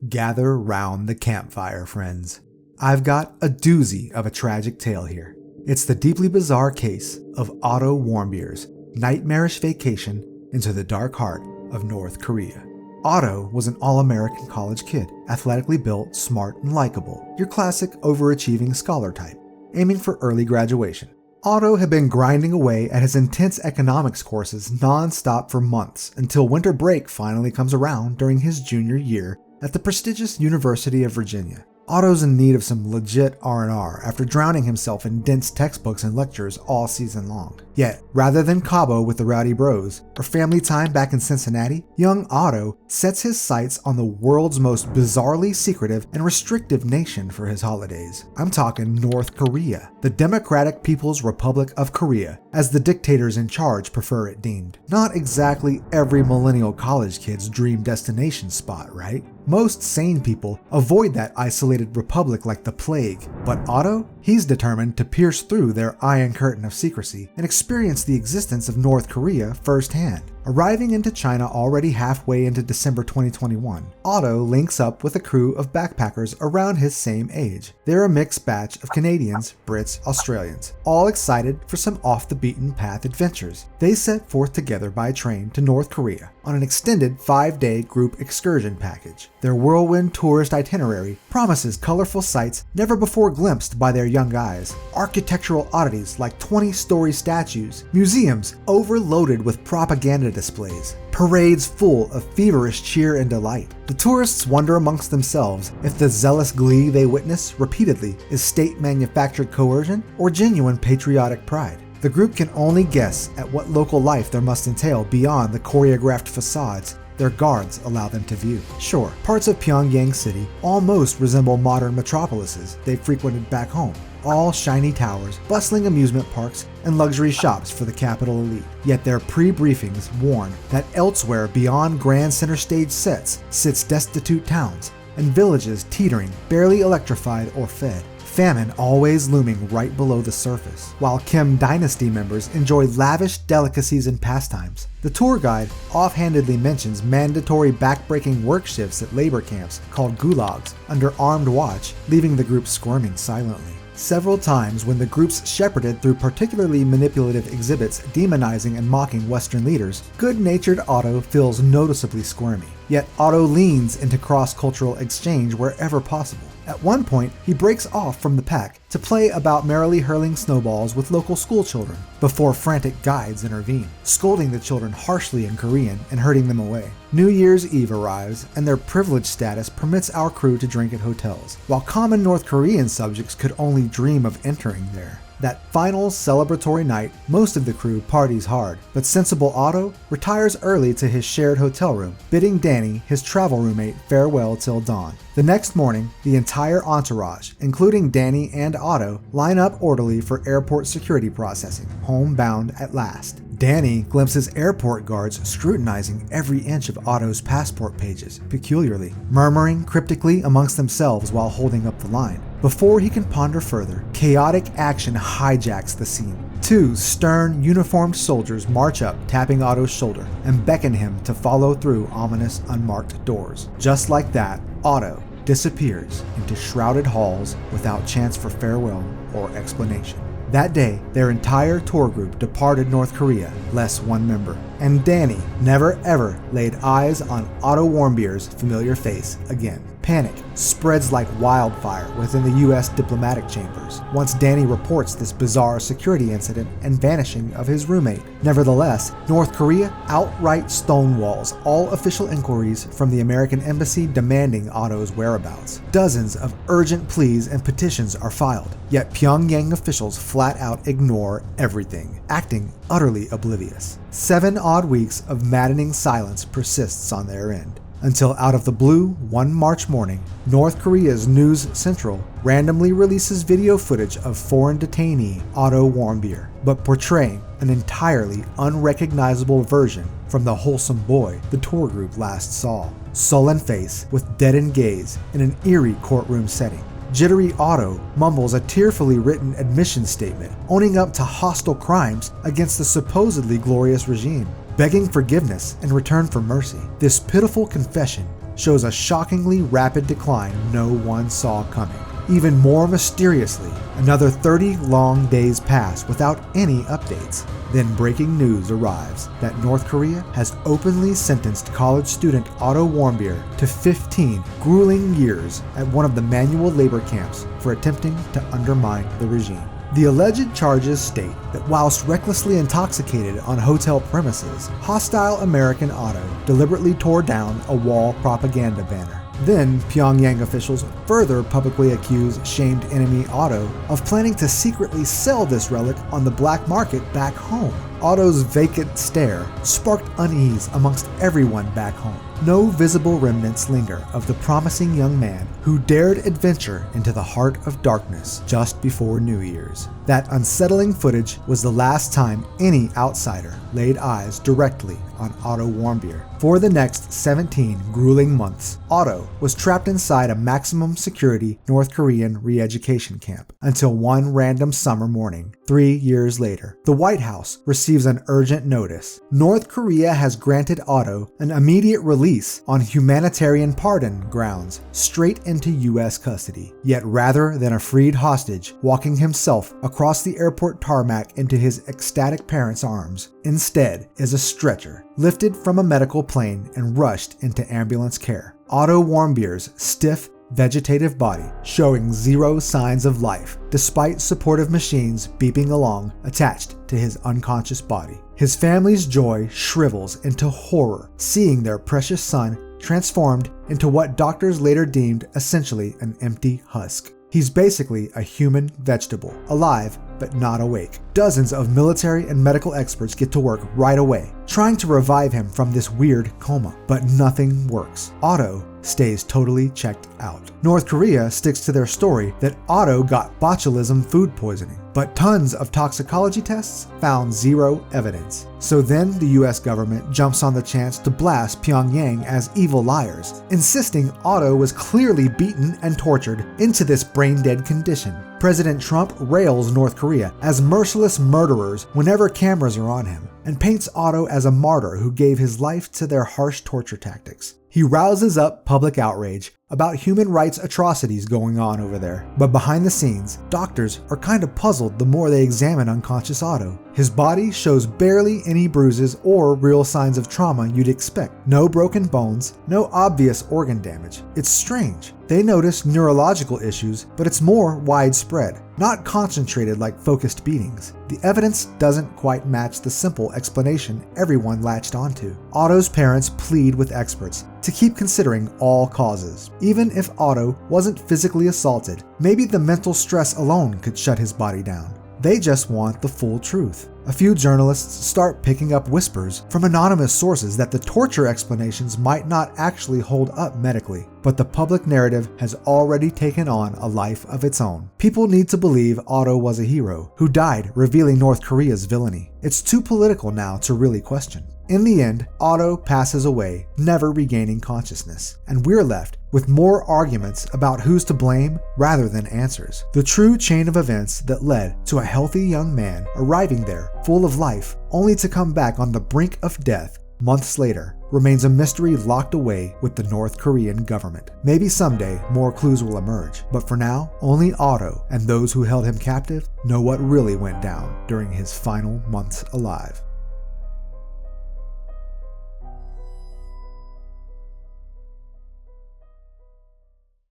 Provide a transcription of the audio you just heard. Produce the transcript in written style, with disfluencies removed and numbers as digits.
Gather round the campfire, friends. I've got a doozy of a tragic tale here. It's the deeply bizarre case of Otto Warmbier's nightmarish vacation into the dark heart of North Korea. Otto was an all-American college kid, athletically built, smart, and likable. Your classic overachieving scholar type, aiming for early graduation. Otto had been grinding away at his intense economics courses non-stop for months until winter break finally comes around during his junior year at the prestigious University of Virginia. Otto's in need of some legit R&R after drowning himself in dense textbooks and lectures all season long. Yet, rather than Cabo with the rowdy bros, or family time back in Cincinnati, young Otto sets his sights on the world's most bizarrely secretive and restrictive nation for his holidays. I'm talking North Korea, the Democratic People's Republic of Korea, as the dictators in charge prefer it deemed. Not exactly every millennial college kid's dream destination spot, right? Most sane people avoid that isolated republic like the plague, but Otto? He's determined to pierce through their iron curtain of secrecy and experience the existence of North Korea firsthand. Arriving into China already halfway into December 2021, Otto links up with a crew of backpackers around his same age. They're a mixed batch of Canadians, Brits, Australians, all excited for some off-the-beaten-path adventures. They set forth together by train to North Korea on an extended 5-day group excursion package. Their whirlwind tourist itinerary promises colorful sights never before glimpsed by their young eyes, architectural oddities like 20-story statues, museums overloaded with propaganda displays, parades full of feverish cheer and delight. The tourists wonder amongst themselves if the zealous glee they witness repeatedly is state-manufactured coercion or genuine patriotic pride. The group can only guess at what local life there must entail beyond the choreographed facades their guards allow them to view. Sure, parts of Pyongyang City almost resemble modern metropolises they've frequented back home. All shiny towers, bustling amusement parks, and luxury shops for the capital elite. Yet their pre-briefings warn that elsewhere beyond grand center stage sets sits destitute towns and villages teetering, barely electrified or fed. Famine always looming right below the surface, while Kim Dynasty members enjoy lavish delicacies and pastimes. The tour guide offhandedly mentions mandatory backbreaking work shifts at labor camps called gulags under armed watch, leaving the group squirming silently. Several times when the groups shepherded through particularly manipulative exhibits demonizing and mocking Western leaders, good-natured Otto feels noticeably squirmy. Yet Otto leans into cross-cultural exchange wherever possible. At one point, he breaks off from the pack to play about merrily hurling snowballs with local schoolchildren before frantic guides intervene, scolding the children harshly in Korean and herding them away. New Year's Eve arrives, and their privileged status permits our crew to drink at hotels, while common North Korean subjects could only dream of entering there. That final celebratory night, most of the crew parties hard, but sensible Otto retires early to his shared hotel room, bidding Danny, his travel roommate, farewell till dawn. The next morning, the entire entourage, including Danny and Otto, line up orderly for airport security processing, homebound at last. Danny glimpses airport guards scrutinizing every inch of Otto's passport pages, peculiarly, murmuring cryptically amongst themselves while holding up the line. Before he can ponder further, chaotic action hijacks the scene. Two stern, uniformed soldiers march up, tapping Otto's shoulder, and beckon him to follow through ominous, unmarked doors. Just like that, Otto disappears into shrouded halls without chance for farewell or explanation. That day, their entire tour group departed North Korea, less one member, and Danny never ever laid eyes on Otto Warmbier's familiar face again. Panic spreads like wildfire within the U.S. diplomatic chambers once Danny reports this bizarre security incident and vanishing of his roommate. Nevertheless, North Korea outright stonewalls all official inquiries from the American embassy demanding Otto's whereabouts. Dozens of urgent pleas and petitions are filed, yet Pyongyang officials flat out ignore everything, acting utterly oblivious. 7 odd weeks of maddening silence persists on their end. Until out of the blue, one March morning, North Korea's News Central randomly releases video footage of foreign detainee Otto Warmbier, but portraying an entirely unrecognizable version from the wholesome boy the tour group last saw. Sullen face with deadened gaze in an eerie courtroom setting. Jittery Otto mumbles a tearfully written admission statement, owning up to hostile crimes against the supposedly glorious regime, begging forgiveness in return for mercy. This pitiful confession shows a shockingly rapid decline no one saw coming. Even more mysteriously, another 30 long days pass without any updates. Then breaking news arrives that North Korea has openly sentenced college student Otto Warmbier to 15 grueling years at one of the manual labor camps for attempting to undermine the regime. The alleged charges state that whilst recklessly intoxicated on hotel premises, hostile American Otto deliberately tore down a wall propaganda banner. Then, Pyongyang officials further publicly accused shamed enemy Otto of planning to secretly sell this relic on the black market back home. Otto's vacant stare sparked unease amongst everyone back home. No visible remnants linger of the promising young man who dared adventure into the heart of darkness just before New Year's. That unsettling footage was the last time any outsider laid eyes directly on Otto Warmbier. For the next 17 grueling months, Otto was trapped inside a maximum security North Korean re-education camp until one random summer morning, 3 years later, the White House receives an urgent notice. North Korea has granted Otto an immediate release on humanitarian pardon grounds straight into U.S. custody. Yet rather than a freed hostage walking himself across the airport tarmac into his ecstatic parents' arms, instead is a stretcher lifted from a medical plane and rushed into ambulance care. Otto Warmbier's stiff, vegetative body showing zero signs of life despite supportive machines beeping along attached to his unconscious body. His family's joy shrivels into horror seeing their precious son transformed into what doctors later deemed essentially an empty husk. He's basically a human vegetable, alive but not awake. Dozens of military and medical experts get to work right away, trying to revive him from this weird coma, but nothing works. Otto stays totally checked out. North Korea sticks to their story that Otto got botulism food poisoning, but tons of toxicology tests found zero evidence. So then the US government jumps on the chance to blast Pyongyang as evil liars, insisting Otto was clearly beaten and tortured into this brain-dead condition. President Trump rails North Korea as merciless murderers whenever cameras are on him, and paints Otto as a martyr who gave his life to their harsh torture tactics. He rouses up public outrage about human rights atrocities going on over there. But behind the scenes, doctors are kind of puzzled the more they examine unconscious Otto. His body shows barely any bruises or real signs of trauma you'd expect. No broken bones, no obvious organ damage. It's strange. They notice neurological issues, but it's more widespread, not concentrated like focused beatings. The evidence doesn't quite match the simple explanation everyone latched onto. Otto's parents plead with experts to keep considering all causes. Even if Otto wasn't physically assaulted, maybe the mental stress alone could shut his body down. They just want the full truth. A few journalists start picking up whispers from anonymous sources that the torture explanations might not actually hold up medically, but the public narrative has already taken on a life of its own. People need to believe Otto was a hero who died revealing North Korea's villainy. It's too political now to really question. In the end, Otto passes away, never regaining consciousness, and we're left with more arguments about who's to blame rather than answers. The true chain of events that led to a healthy young man arriving there, full of life, only to come back on the brink of death months later, remains a mystery locked away with the North Korean government. Maybe someday more clues will emerge, but for now, only Otto and those who held him captive know what really went down during his final months alive.